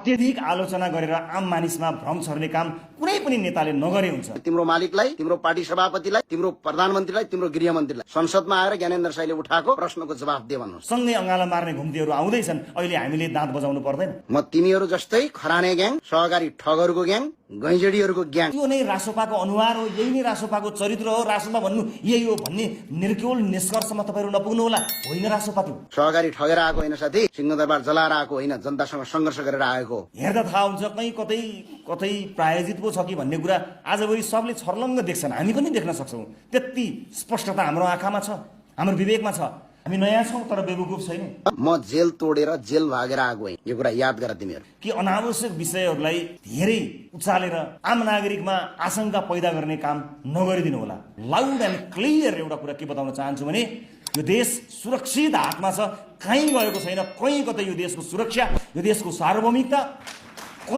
अत्यधिक आलोचना गरेर आम मानिसमा भ्रम छर्ने काम कुनै पनि नेताले नगरे हुन्छ। तिम्रो मालिकलाई, तिम्रो पार्टी सभापतिलाई, तिम्रो प्रधानमन्त्रीलाई, तिम्रो गृहमन्त्रीलाई संसदमा आएर ज्ञानेन्द्र साईले उठाएको प्रश्नको जवाफ दे भन्नुहोस्। सँगै अँगालो मार्ने घुम्तीहरू आउँदैछन्, अहिले हामीले दाँत बजाउनु पर्दैन। म तिमीहरू जस्तै खराने ग्याङ, सहकारी ठगहरूको ग्याङ, गैँजडीहरूको ग्याङ, यो नै रासोपाको अनुहार हो, यही नै रासोपाको चरित्र हो, रासोपा भन्नु यही हो भन्ने निर्केल निष्कर्षमा तपाईँहरू नपुग्नु होला। होइन, रासोपा त्यो सहकारी ठगेर आएको होइन साथी, सिंहदरबार जलाएर आएको होइन, जनतासँग सङ्घर्ष गरेर आएको। हेर्दा थाहा हुन्छ कहीँ कतै कतै प्रायोजित पो छ कि भन्ने कुरा आजभोलि सबले छर्लङ्ग देख्छन्, हामी पनि देख्न सक्छौँ। त्यति स्पष्टता हाम्रो आँखामा छ, हाम्रो विवेकमा छ। हामी नयाँ छौँ तर बेवकुफ छैनौँ। म जेल तोडेर जेल भागेर आएको होइन, यो कुरा याद गर तिमीहरू। कि अनावश्यक विषयहरूलाई धेरै उचालेर आम नागरिकमा आशंका पैदा गर्ने काम नगरिदिनु होला। लाउड एन्ड क्लियर एउटा कुरा के बताउन चाहन्छु भने यो देश सुरक्षित हातमा छ, कहीँ गएको छैन। कहीँ कतै यो देशको सुरक्षा, यो देशको सार्वभौमिकता